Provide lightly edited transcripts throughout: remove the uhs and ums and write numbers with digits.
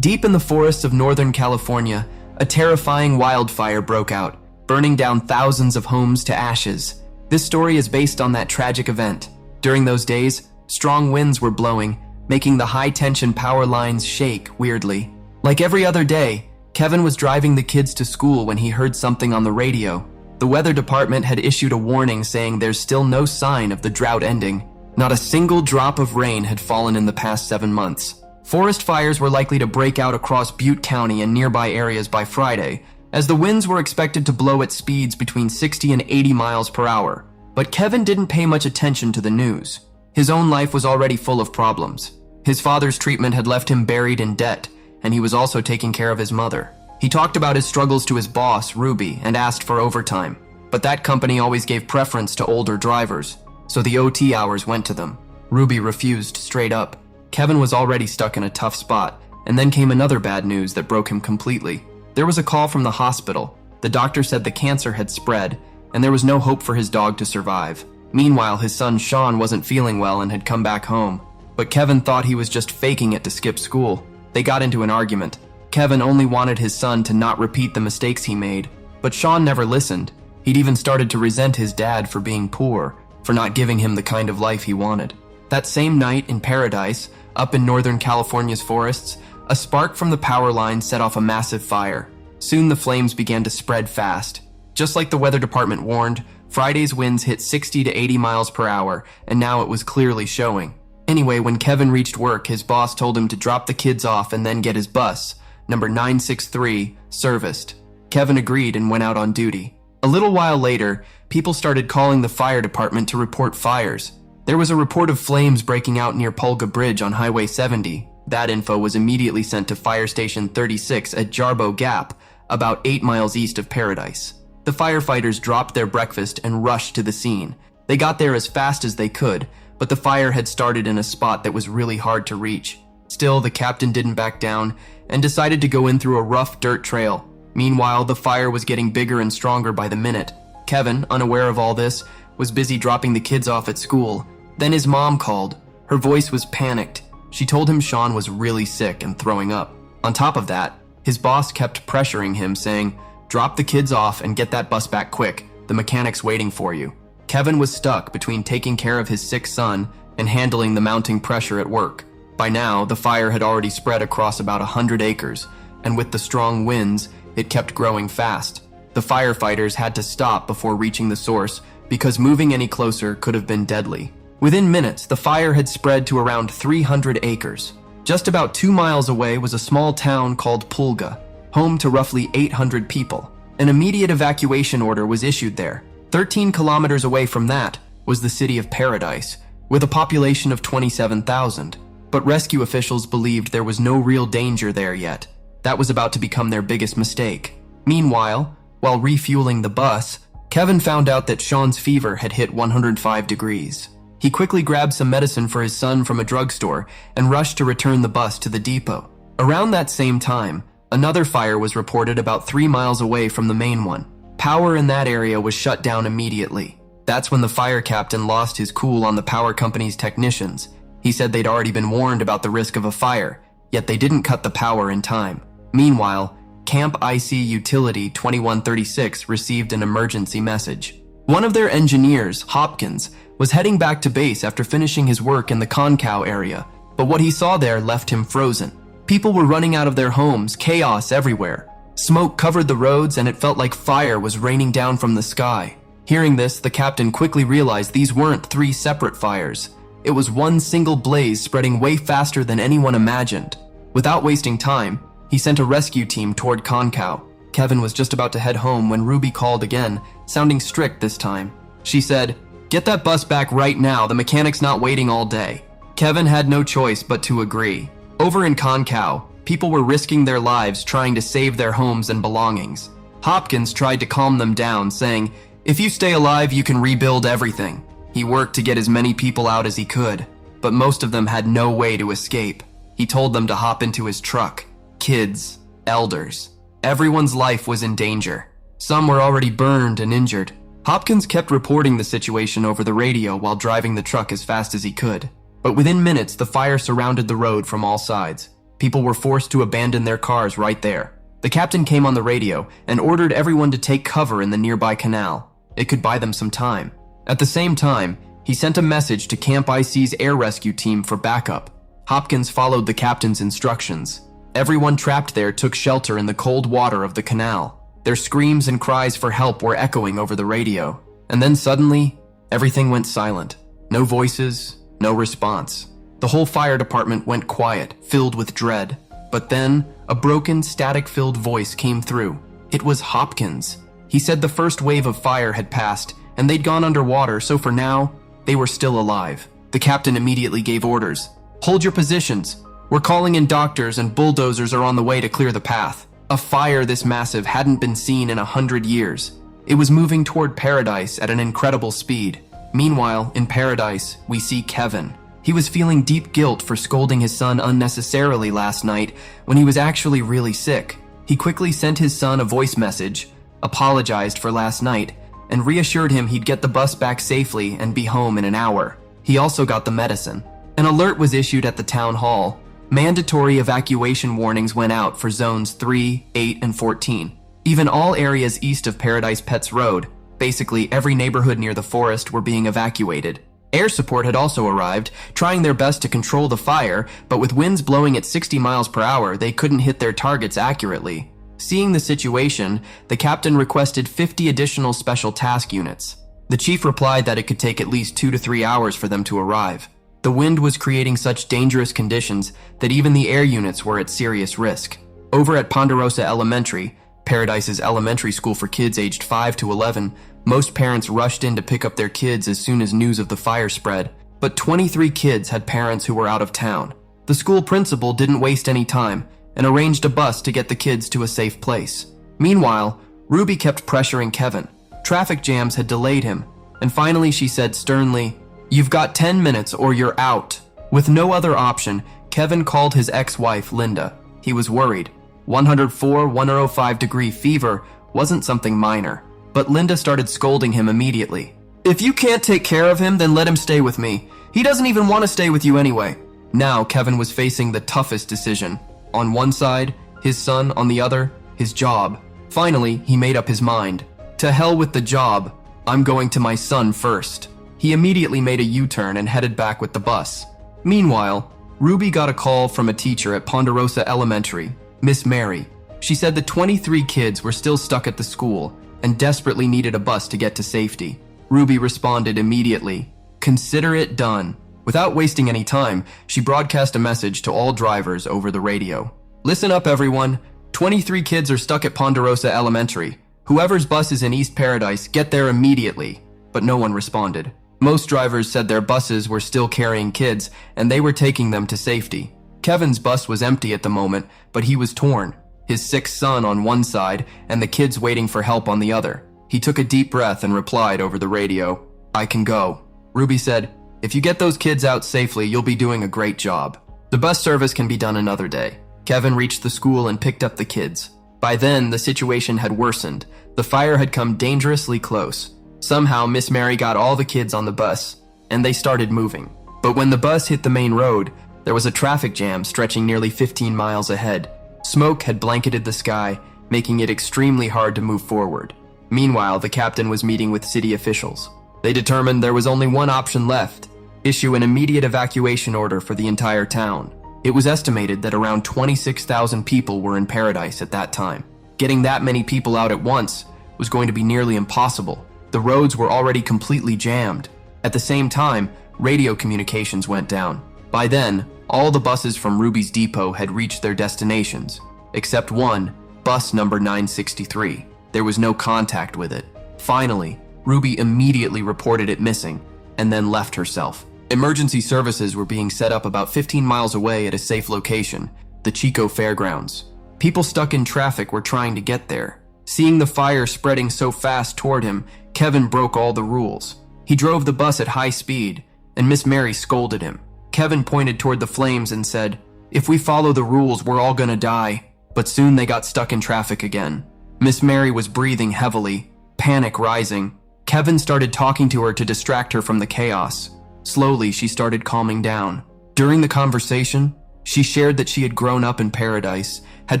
Deep in the forests of Northern California, a terrifying wildfire broke out, burning down thousands of homes to ashes. This story is based on that tragic event. During those days, strong winds were blowing, making the high-tension power lines shake weirdly. Like every other day, Kevin was driving the kids to school when he heard something on the radio. The weather department had issued a warning saying there's still no sign of the drought ending. Not a single drop of rain had fallen in the past 7 months. Forest fires were likely to break out across Butte County and nearby areas by Friday, as the winds were expected to blow at speeds between 60 and 80 miles per hour. But Kevin didn't pay much attention to the news. His own life was already full of problems. His father's treatment had left him buried in debt, and he was also taking care of his mother. He talked about his struggles to his boss, Ruby, and asked for overtime. But that company always gave preference to older drivers, so the OT hours went to them. Ruby refused straight up. Kevin was already stuck in a tough spot, and then came another bad news that broke him completely. There was a call from the hospital. The doctor said the cancer had spread, and there was no hope for his dog to survive. Meanwhile, his son Sean wasn't feeling well and had come back home. But Kevin thought he was just faking it to skip school. They got into an argument. Kevin only wanted his son to not repeat the mistakes he made, but Sean never listened. He'd even started to resent his dad for being poor, for not giving him the kind of life he wanted. That same night in Paradise, up in Northern California's forests, a spark from the power line set off a massive fire. Soon the flames began to spread fast. Just like the weather department warned, Friday's winds hit 60 to 80 miles per hour, and now it was clearly showing. Anyway, when Kevin reached work, his boss told him to drop the kids off and then get his bus, number 963, serviced. Kevin agreed and went out on duty. A little while later, people started calling the fire department to report fires. There was a report of flames breaking out near Pulga Bridge on Highway 70. That info was immediately sent to Fire Station 36 at Jarbo Gap, about 8 miles east of Paradise. The firefighters dropped their breakfast and rushed to the scene. They got there as fast as they could, but the fire had started in a spot that was really hard to reach. Still, the captain didn't back down and decided to go in through a rough dirt trail. Meanwhile, the fire was getting bigger and stronger by the minute. Kevin, unaware of all this, was busy dropping the kids off at school. Then his mom called. Her voice was panicked. She told him Sean was really sick and throwing up. On top of that, his boss kept pressuring him, saying, "Drop the kids off and get that bus back quick. The mechanic's waiting for you." Kevin was stuck between taking care of his sick son and handling the mounting pressure at work. By now, the fire had already spread across about 100 acres, and with the strong winds, it kept growing fast. The firefighters had to stop before reaching the source because moving any closer could have been deadly. Within minutes, the fire had spread to around 300 acres. Just about 2 miles away was a small town called Pulga, home to roughly 800 people. An immediate evacuation order was issued there. 13 kilometers away from that was the city of Paradise, with a population of 27,000. But rescue officials believed there was no real danger there yet. That was about to become their biggest mistake. Meanwhile, while refueling the bus, Kevin found out that Sean's fever had hit 105 degrees. He quickly grabbed some medicine for his son from a drugstore and rushed to return the bus to the depot. Around that same time, another fire was reported about 3 miles away from the main one. Power in that area was shut down immediately. That's when the fire captain lost his cool on the power company's technicians. He said they'd already been warned about the risk of a fire, yet they didn't cut the power in time. Meanwhile, Camp IC Utility 2136 received an emergency message. One of their engineers, Hopkins, was heading back to base after finishing his work in the Concow area, but what he saw there left him frozen. People were running out of their homes, chaos everywhere. Smoke covered the roads and it felt like fire was raining down from the sky. Hearing this, the captain quickly realized these weren't 3 separate fires. It was one single blaze spreading way faster than anyone imagined. Without wasting time, he sent a rescue team toward Concow. Kevin was just about to head home when Ruby called again, sounding strict this time. She said, "Get that bus back right now, the mechanic's not waiting all day." Kevin had no choice but to agree. Over in Concow, people were risking their lives trying to save their homes and belongings. Hopkins tried to calm them down, saying, "If you stay alive, you can rebuild everything." He worked to get as many people out as he could, but most of them had no way to escape. He told them to hop into his truck. Kids, elders, everyone's life was in danger. Some were already burned and injured. Hopkins kept reporting the situation over the radio while driving the truck as fast as he could. But within minutes, the fire surrounded the road from all sides. People were forced to abandon their cars right there. The captain came on the radio and ordered everyone to take cover in the nearby canal. It could buy them some time. At the same time, he sent a message to Camp IC's air rescue team for backup. Hopkins followed the captain's instructions. Everyone trapped there took shelter in the cold water of the canal. Their screams and cries for help were echoing over the radio. And then suddenly, everything went silent. No voices, no response. The whole fire department went quiet, filled with dread. But then, a broken, static-filled voice came through. It was Hopkins. He said the first wave of fire had passed, and they'd gone underwater, so for now, they were still alive. The captain immediately gave orders. "Hold your positions. We're calling in doctors and bulldozers are on the way to clear the path." A fire this massive hadn't been seen in 100 years. It was moving toward Paradise at an incredible speed. Meanwhile, in Paradise, we see Kevin. He was feeling deep guilt for scolding his son unnecessarily last night when he was actually really sick. He quickly sent his son a voice message, apologized for last night, and reassured him he'd get the bus back safely and be home in an hour. He also got the medicine. An alert was issued at the town hall. Mandatory evacuation warnings went out for zones 3, 8, and 14. Even all areas east of Paradise Pets Road, basically every neighborhood near the forest, were being evacuated. Air support had also arrived, trying their best to control the fire, but with winds blowing at 60 miles per hour, they couldn't hit their targets accurately. Seeing the situation, the captain requested 50 additional special task units. The chief replied that it could take at least 2 to 3 hours for them to arrive. The wind was creating such dangerous conditions that even the air units were at serious risk. Over at Ponderosa Elementary, Paradise's elementary school for kids aged 5 to 11, most parents rushed in to pick up their kids as soon as news of the fire spread, but 23 kids had parents who were out of town. The school principal didn't waste any time and arranged a bus to get the kids to a safe place. Meanwhile, Ruby kept pressuring Kevin. Traffic jams had delayed him, and finally she said sternly, "You've got 10 minutes or you're out." With no other option, Kevin called his ex-wife, Linda. He was worried. 104, 105-degree fever wasn't something minor. But Linda started scolding him immediately. "If you can't take care of him, then let him stay with me. He doesn't even want to stay with you anyway." Now Kevin was facing the toughest decision. On one side, his son, on the other, his job. Finally, he made up his mind. To hell with the job, I'm going to my son first. He immediately made a U-turn and headed back with the bus. Meanwhile, Ruby got a call from a teacher at Ponderosa Elementary, Miss Mary. She said the 23 kids were still stuck at the school and desperately needed a bus to get to safety. Ruby responded immediately, "Consider it done." Without wasting any time, she broadcast a message to all drivers over the radio. "Listen up, everyone. 23 kids are stuck at Ponderosa Elementary. Whoever's bus is in East Paradise, get there immediately." But no one responded. Most drivers said their buses were still carrying kids, and they were taking them to safety. Kevin's bus was empty at the moment, but he was torn. His sick son on one side, and the kids waiting for help on the other. He took a deep breath and replied over the radio, "I can go." Ruby said, "If you get those kids out safely, you'll be doing a great job. The bus service can be done another day." Kevin reached the school and picked up the kids. By then, the situation had worsened. The fire had come dangerously close. Somehow, Miss Mary got all the kids on the bus, and they started moving. But when the bus hit the main road, there was a traffic jam stretching nearly 15 miles ahead. Smoke had blanketed the sky, making it extremely hard to move forward. Meanwhile, the captain was meeting with city officials. They determined there was only one option left: issue an immediate evacuation order for the entire town. It was estimated that around 26,000 people were in Paradise at that time. Getting that many people out at once was going to be nearly impossible. The roads were already completely jammed. At the same time, radio communications went down. By then, all the buses from Ruby's depot had reached their destinations, except one, bus number 963. There was no contact with it. Finally, Ruby immediately reported it missing, and then left herself. Emergency services were being set up about 15 miles away at a safe location, the Chico Fairgrounds. People stuck in traffic were trying to get there. Seeing the fire spreading so fast toward him, Kevin broke all the rules. He drove the bus at high speed, and Miss Mary scolded him. Kevin pointed toward the flames and said, "If we follow the rules, we're all gonna die." But soon they got stuck in traffic again. Miss Mary was breathing heavily, panic rising. Kevin started talking to her to distract her from the chaos. Slowly, she started calming down. During the conversation, She shared that she had grown up in paradise, had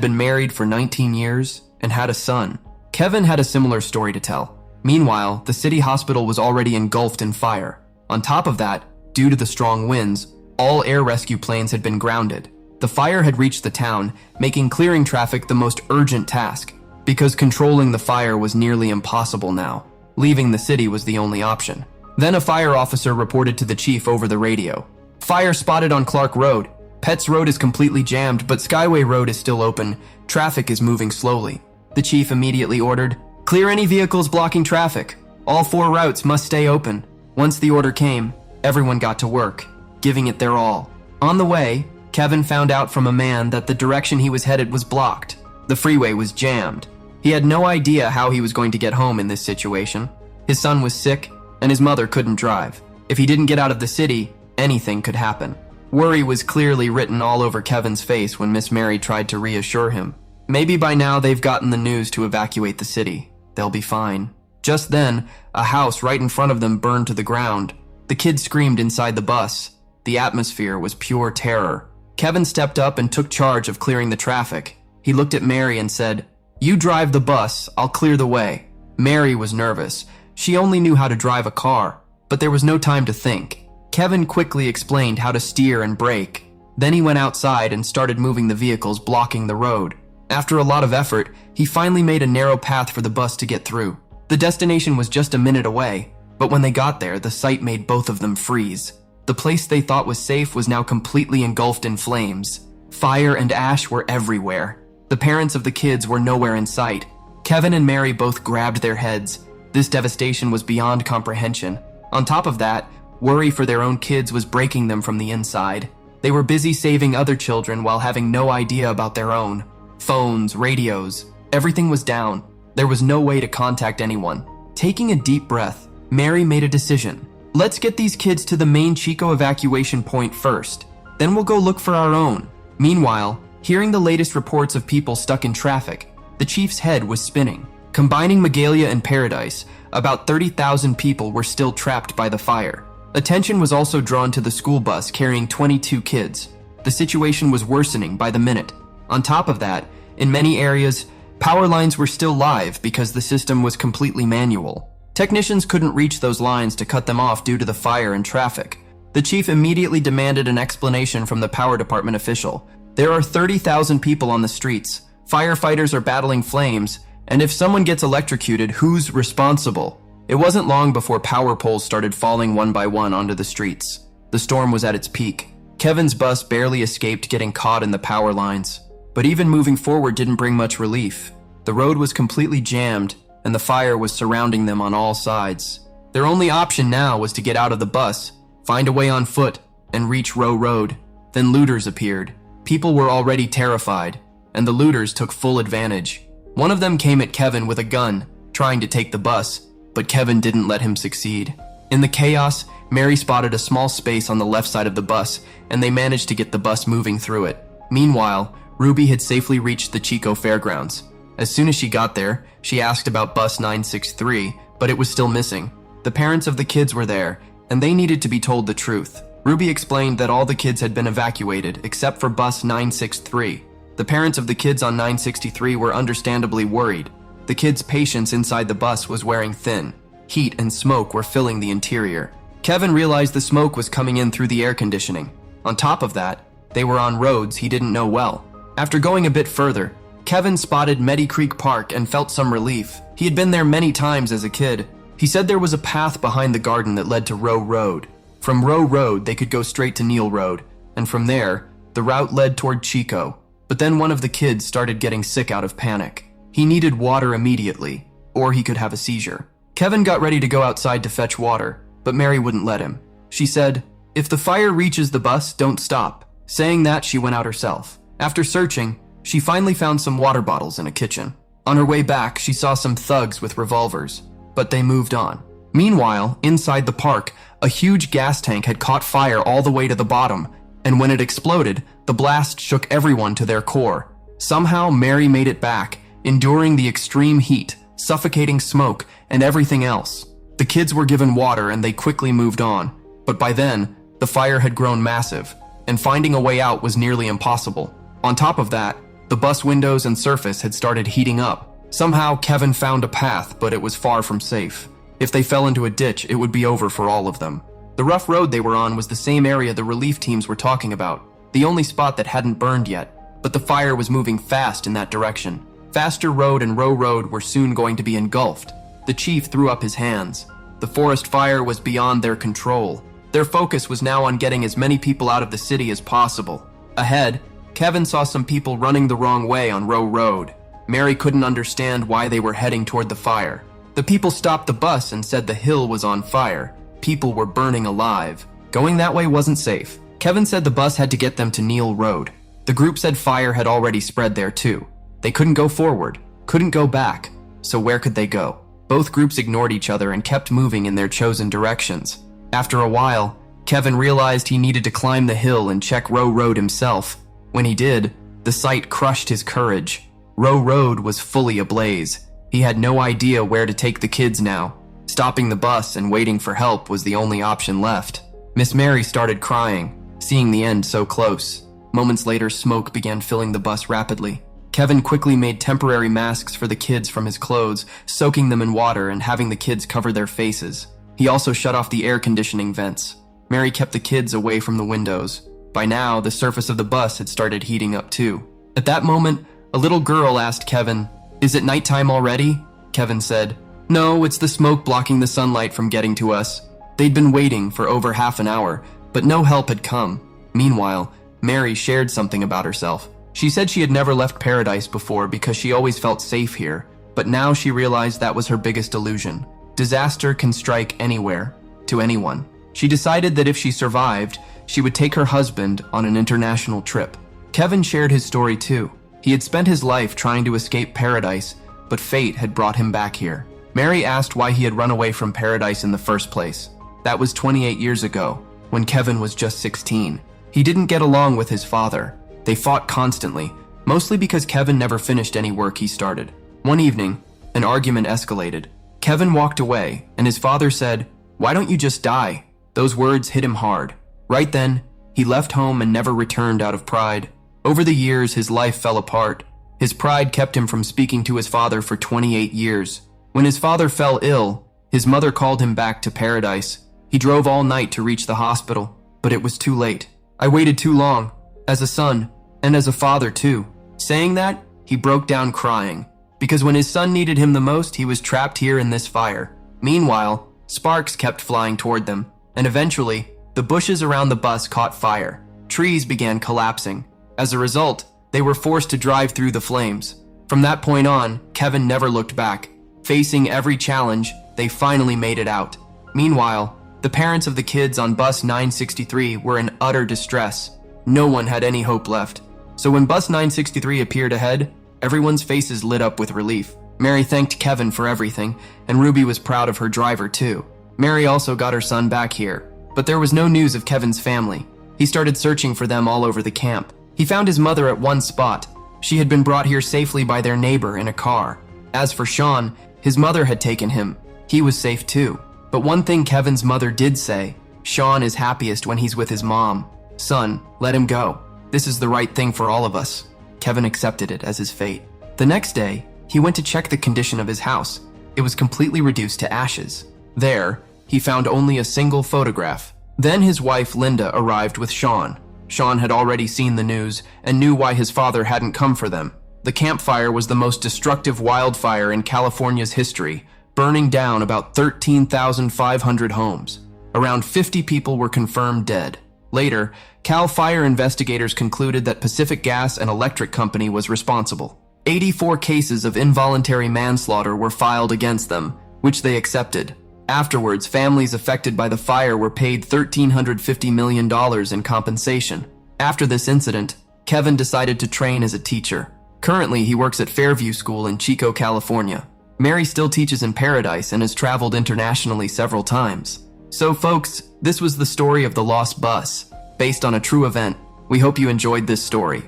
been married for 19 years, and had a son. Kevin had a similar story to tell. Meanwhile, the city hospital was already engulfed in fire. On top of that, due to the strong winds, all air rescue planes had been grounded. The fire had reached the town, making clearing traffic the most urgent task, because controlling the fire was nearly impossible now. Leaving the city was the only option. Then a fire officer reported to the chief over the radio. Fire spotted on Clark Road. Petts Road is completely jammed, but Skyway Road is still open. Traffic is moving slowly. The chief immediately ordered, "Clear any vehicles blocking traffic. All 4 routes must stay open." Once the order came, everyone got to work, giving it their all. On the way, Kevin found out from a man that the direction he was headed was blocked. The freeway was jammed. He had no idea how he was going to get home in this situation. His son was sick, and his mother couldn't drive. If he didn't get out of the city, anything could happen. Worry was clearly written all over Kevin's face when Miss Mary tried to reassure him. Maybe by now they've gotten the news to evacuate the city. They'll be fine. Just then, a house right in front of them burned to the ground. The kids screamed inside the bus. The atmosphere was pure terror. Kevin stepped up and took charge of clearing the traffic. He looked at Mary and said, "You drive the bus, I'll clear the way." Mary was nervous. She only knew how to drive a car, but there was no time to think. Kevin quickly explained how to steer and brake. Then he went outside and started moving the vehicles blocking the road. After a lot of effort, he finally made a narrow path for the bus to get through. The destination was just a minute away, but when they got there, the sight made both of them freeze. The place they thought was safe was now completely engulfed in flames. Fire and ash were everywhere. The parents of the kids were nowhere in sight. Kevin and Mary both grabbed their heads. This devastation was beyond comprehension. On top of that, worry for their own kids was breaking them from the inside. They were busy saving other children while having no idea about their own. Phones, radios, everything was down. There was no way to contact anyone. Taking a deep breath, Mary made a decision. Let's get these kids to the main Chico evacuation point first. Then we'll go look for our own. Meanwhile, hearing the latest reports of people stuck in traffic, the chief's head was spinning. Combining Magalia and Paradise, about 30,000 people were still trapped by the fire. Attention was also drawn to the school bus carrying 22 kids. The situation was worsening by the minute. On top of that, in many areas, power lines were still live because the system was completely manual. Technicians couldn't reach those lines to cut them off due to the fire and traffic. The chief immediately demanded an explanation from the power department official. There are 30,000 people on the streets. Firefighters are battling flames, and if someone gets electrocuted, who's responsible? It wasn't long before power poles started falling one by one onto the streets. The storm was at its peak. Kevin's bus barely escaped getting caught in the power lines. But even moving forward didn't bring much relief. The road was completely jammed, and the fire was surrounding them on all sides. Their only option now was to get out of the bus, find a way on foot, and reach Row Road. Then looters appeared. People were already terrified, and the looters took full advantage. One of them came at Kevin with a gun, trying to take the bus, but Kevin didn't let him succeed. In the chaos, Mary spotted a small space on the left side of the bus, and they managed to get the bus moving through it. Meanwhile, Ruby had safely reached the Chico Fairgrounds. As soon as she got there, she asked about bus 963, but it was still missing. The parents of the kids were there, and they needed to be told the truth. Ruby explained that all the kids had been evacuated except for bus 963. The parents of the kids on 963 were understandably worried. The kids' patience inside the bus was wearing thin. Heat and smoke were filling the interior. Kevin realized the smoke was coming in through the air conditioning. On top of that, they were on roads he didn't know well. After going a bit further, Kevin spotted Meddy Creek Park and felt some relief. He had been there many times as a kid. He said there was a path behind the garden that led to Row Road. From Row Road, they could go straight to Neal Road, and from there, the route led toward Chico. But then one of the kids started getting sick out of panic. He needed water immediately, or he could have a seizure. Kevin got ready to go outside to fetch water, but Mary wouldn't let him. She said, "If the fire reaches the bus, don't stop." Saying that, she went out herself. After searching, she finally found some water bottles in a kitchen. On her way back, she saw some thugs with revolvers, but they moved on. Meanwhile, inside the park, a huge gas tank had caught fire all the way to the bottom, and when it exploded, the blast shook everyone to their core. Somehow, Mary made it back, enduring the extreme heat, suffocating smoke, and everything else. The kids were given water and they quickly moved on, but by then, the fire had grown massive, and finding a way out was nearly impossible. On top of that, the bus windows and surface had started heating up. Somehow, Kevin found a path, but it was far from safe. If they fell into a ditch, it would be over for all of them. The rough road they were on was the same area the relief teams were talking about, the only spot that hadn't burned yet, but the fire was moving fast in that direction. Faster Road and Row Road were soon going to be engulfed. The chief threw up his hands. The forest fire was beyond their control. Their focus was now on getting as many people out of the city as possible. Ahead, Kevin saw some people running the wrong way on Row Road. Mary couldn't understand why they were heading toward the fire. The people stopped the bus and said the hill was on fire. People were burning alive. Going that way wasn't safe. Kevin said the bus had to get them to Neil Road. The group said fire had already spread there too. They couldn't go forward, couldn't go back, so where could they go? Both groups ignored each other and kept moving in their chosen directions. After a while, Kevin realized he needed to climb the hill and check Row Road himself. When he did, the sight crushed his courage. Row Road was fully ablaze. He had no idea where to take the kids now. Stopping the bus and waiting for help was the only option left. Miss Mary started crying, seeing the end so close. Moments later, smoke began filling the bus rapidly. Kevin quickly made temporary masks for the kids from his clothes, soaking them in water and having the kids cover their faces. He also shut off the air conditioning vents. Mary kept the kids away from the windows. By now, the surface of the bus had started heating up too. At that moment, a little girl asked Kevin, "Is it nighttime already?" Kevin said, "No, it's the smoke blocking the sunlight from getting to us." They'd been waiting for over half an hour, but no help had come. Meanwhile, Mary shared something about herself. She said she had never left paradise before because she always felt safe here, but now she realized that was her biggest illusion. Disaster can strike anywhere, to anyone. She decided that if she survived, she would take her husband on an international trip. Kevin shared his story too. He had spent his life trying to escape paradise, but fate had brought him back here. Mary asked why he had run away from paradise in the first place. That was 28 years ago, when Kevin was just 16. He didn't get along with his father. They fought constantly, mostly because Kevin never finished any work he started. One evening, an argument escalated. Kevin walked away, and his father said, "Why don't you just die?" Those words hit him hard. Right then, he left home and never returned out of pride. Over the years, his life fell apart. His pride kept him from speaking to his father for 28 years. When his father fell ill, his mother called him back to paradise. He drove all night to reach the hospital, but it was too late. "I waited too long, as a son, and as a father too." Saying that, he broke down crying, because when his son needed him the most, he was trapped here in this fire. Meanwhile, sparks kept flying toward them, and eventually, the bushes around the bus caught fire. Trees began collapsing. As a result, they were forced to drive through the flames. From that point on, Kevin never looked back. Facing every challenge, they finally made it out. Meanwhile, the parents of the kids on bus 963 were in utter distress. No one had any hope left. So when bus 963 appeared ahead, everyone's faces lit up with relief. Mary thanked Kevin for everything, and Ruby was proud of her driver too. Mary also got her son back here, but there was no news of Kevin's family. He started searching for them all over the camp. He found his mother at one spot. She had been brought here safely by their neighbor in a car. As for Sean, his mother had taken him. He was safe too. But one thing Kevin's mother did say, Sean is happiest when he's with his mom. "Son, let him go. This is the right thing for all of us." Kevin accepted it as his fate. The next day, he went to check the condition of his house. It was completely reduced to ashes. There, he found only a single photograph. Then his wife Linda arrived with Sean. Sean had already seen the news and knew why his father hadn't come for them. The campfire was the most destructive wildfire in California's history, burning down about 13,500 homes. Around 50 people were confirmed dead. Later, Cal Fire investigators concluded that Pacific Gas and Electric Company was responsible. 84 cases of involuntary manslaughter were filed against them, which they accepted. Afterwards, families affected by the fire were paid $1,350 million in compensation. After this incident, Kevin decided to train as a teacher. Currently, he works at Fairview School in Chico, California. Mary still teaches in Paradise and has traveled internationally several times. So folks, this was the story of the lost bus, based on a true event. We hope you enjoyed this story.